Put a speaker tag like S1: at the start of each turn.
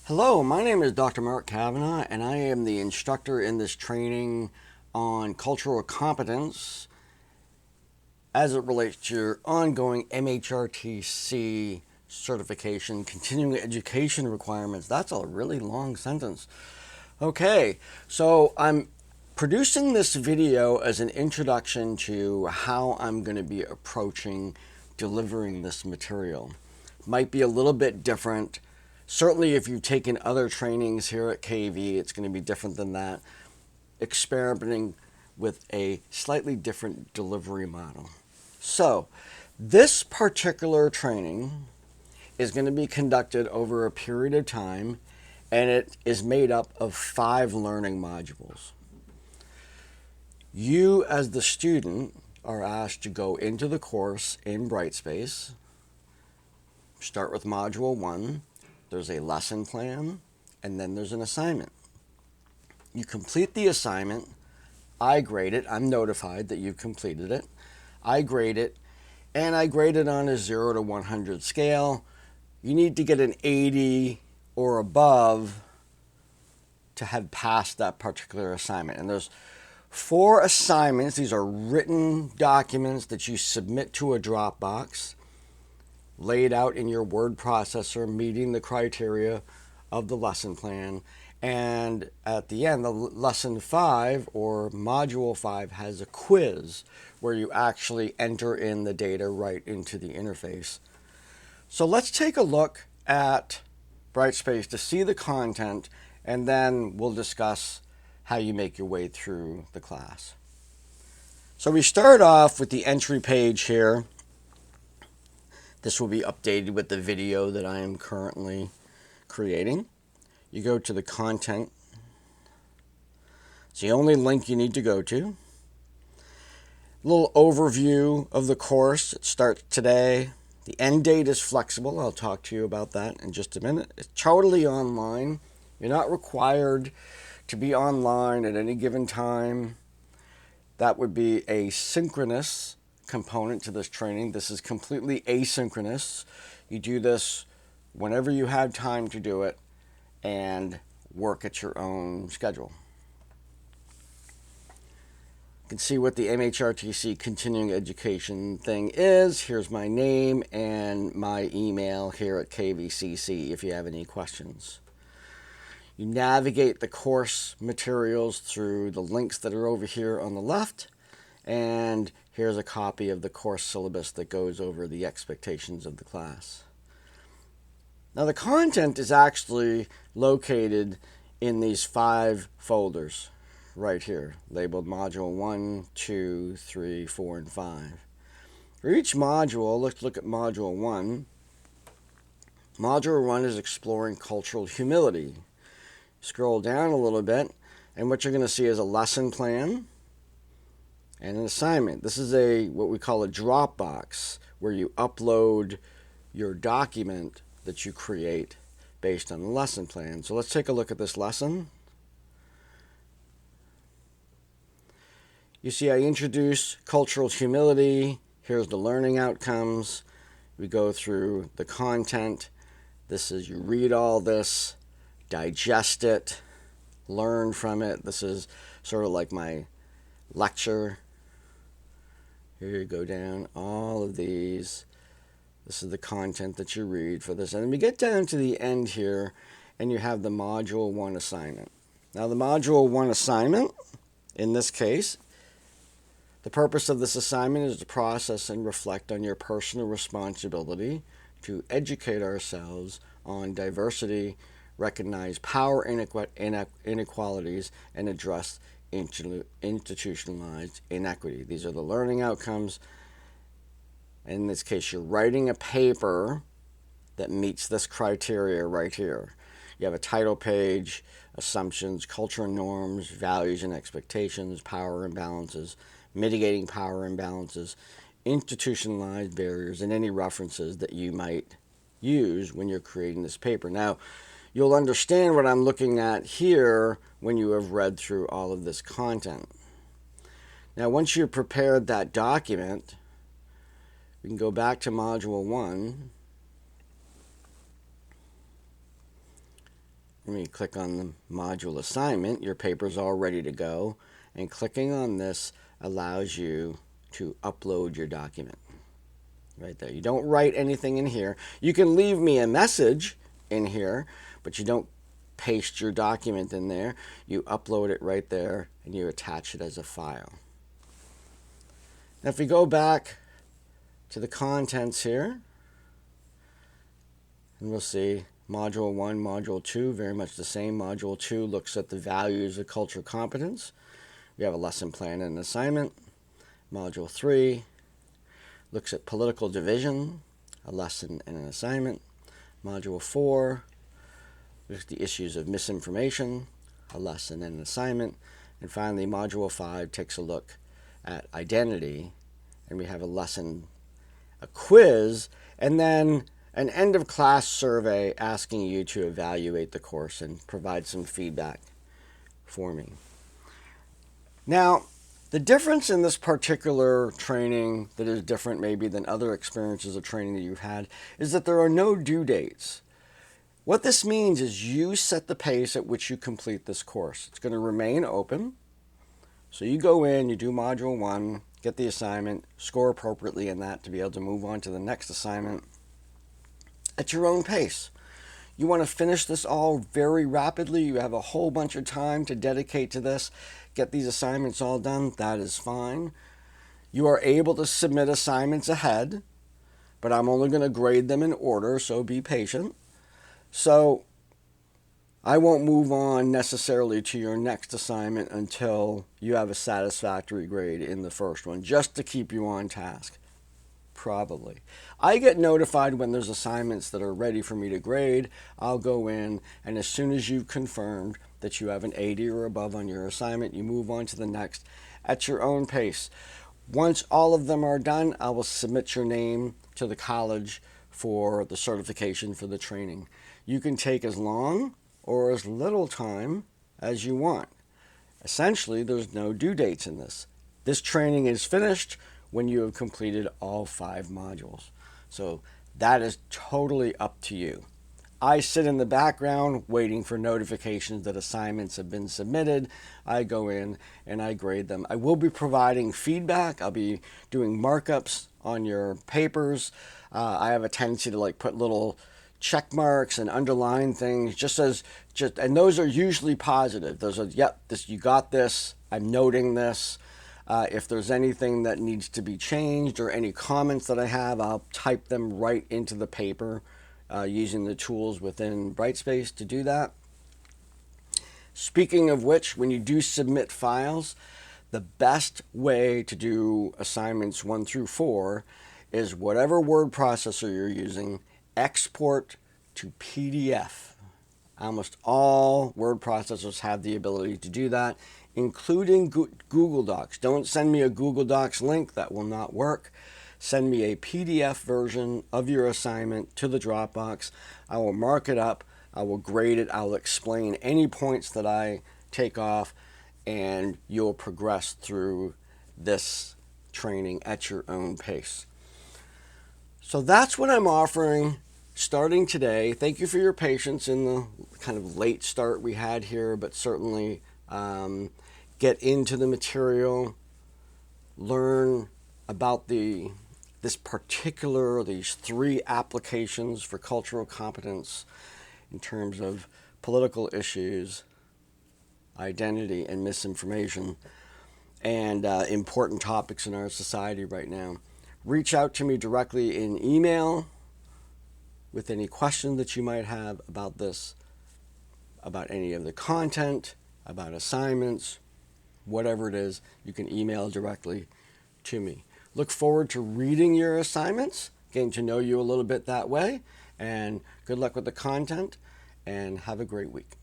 S1: Hello, my name is Dr. Mark Kavanaugh, and I am the instructor in this training on cultural competence as it relates to your ongoing MHRTC certification, continuing education requirements. That's a really long sentence. Okay, so I'm producing this video as an introduction to how I'm going to be approaching delivering this material. Might be a little bit different. Certainly, if you've taken other trainings here at KV, it's going to be different than that. Experimenting with a slightly different delivery model. So, this particular training is going to be conducted over a period of time, and it is made up of 5 learning modules. You, as the student, are asked to go into the course in Brightspace. Start with Module 1. There's a lesson plan, and then there's an assignment. You complete the assignment. I grade it. I'm notified that you've completed it. I grade it, and I grade it on a 0 to 100 scale. You need to get an 80 or above to have passed that particular assignment. And there's 4 assignments. These are written documents that you submit to a Dropbox, laid out in your word processor, meeting the criteria of the lesson plan. And at the end, the lesson 5 or module 5 has a quiz where you actually enter in the data right into the interface. So let's take a look at Brightspace to see the content, and then we'll discuss how you make your way through the class. So we start off with the entry page here. This will be updated with the video that I am currently creating. You go to the content. It's the only link you need to go to. A little overview of the course. It starts today. The end date is flexible. I'll talk to you about that in just a minute. It's totally online. You're not required to be online at any given time. That would be a synchronous component to this training. This is completely asynchronous. You do this whenever you have time to do it and work at your own schedule. You can see what the MHRTC continuing education thing is. Here's my name and my email here at KVCC if you have any questions. You navigate the course materials through the links that are over here on the left, and here's a copy of the course syllabus that goes over the expectations of the class. Now the content is actually located in these 5 folders right here, labeled Module 1, 2, 3, 4, and 5. For each module, let's look at Module 1. Module 1 is exploring cultural humility. Scroll down a little bit, and what you're going to see is a lesson plan and an assignment. This is what we call a Dropbox, where you upload your document that you create based on the lesson plan. So let's take a look at this lesson. You see I introduce cultural humility. Here's the learning outcomes. We go through the content. This is, you read all this, digest it, learn from it. This is sort of like my lecture. Here you go down all of these. This is the content that you read for this. And then we get down to the end here, and you have the Module 1 assignment. Now the Module 1 assignment, in this case, the purpose of this assignment is to process and reflect on your personal responsibility to educate ourselves on diversity, recognize power inequalities, and address institutionalized inequity. These are the learning outcomes. In this case, you're writing a paper that meets this criteria right here. You have a title page, assumptions, cultural norms, values and expectations, power imbalances, mitigating power imbalances, institutionalized barriers, and any references that you might use when you're creating this paper. Now, you'll understand what I'm looking at here when you have read through all of this content. Now, once you've prepared that document, we can go back to Module 1. When you click on the module assignment, your paper's all ready to go, and clicking on this allows you to upload your document. Right there. You don't write anything in here. You can leave me a message in here, but you don't paste your document in there. You upload it right there and you attach it as a file. Now if we go back to the contents here, and we'll see Module 1, Module 2, very much the same. Module 2 looks at the values of cultural competence. We have a lesson plan and an assignment. Module 3 looks at political division, a lesson and an assignment. Module 4 looks at the issues of misinformation, a lesson and an assignment. And finally, Module 5 takes a look at identity, and we have a lesson, a quiz, and then an end-of-class survey asking you to evaluate the course and provide some feedback for me. Now, the difference in this particular training that is different maybe than other experiences of training that you've had is that there are no due dates. What this means is you set the pace at which you complete this course. It's going to remain open. So you go in, you do Module 1, get the assignment, score appropriately in that to be able to move on to the next assignment at your own pace. You want to finish this all very rapidly. You have a whole bunch of time to dedicate to this. Get these assignments all done. That is fine. You are able to submit assignments ahead, but I'm only going to grade them in order, so be patient. So I won't move on necessarily to your next assignment until you have a satisfactory grade in the first one, just to keep you on task. Probably. I get notified when there's assignments that are ready for me to grade. I'll go in, and as soon as you've confirmed that you have an 80 or above on your assignment, you move on to the next at your own pace. Once all of them are done, I will submit your name to the college for the certification for the training. You can take as long or as little time as you want. Essentially, there's no due dates in this. This training is finished when you have completed all 5 modules. So that is totally up to you. I sit in the background waiting for notifications that assignments have been submitted. I go in and I grade them. I will be providing feedback. I'll be doing markups on your papers. I have a tendency to put little check marks and underline things and those are usually positive. Those are, yep, you got this. I'm noting this. If there's anything that needs to be changed or any comments that I have, I'll type them right into the paper using the tools within Brightspace to do that. Speaking of which, when you do submit files, the best way to do assignments 1 through 4 is whatever word processor you're using, export to PDF. Almost all word processors have the ability to do that, including Google Docs. Don't send me a Google Docs link. That will not work. Send me a PDF version of your assignment to the Dropbox. I will mark it up. I will grade it. I'll explain any points that I take off, and you'll progress through this training at your own pace. So that's what I'm offering starting today. Thank you for your patience in the kind of late start we had here, but certainly get into the material, learn about these 3 applications for cultural competence in terms of political issues, identity, and misinformation, and important topics in our society right now. Reach out to me directly in email with any question that you might have about this, about any of the content, about assignments, whatever it is, you can email directly to me. Look forward to reading your assignments, getting to know you a little bit that way, and good luck with the content, and have a great week.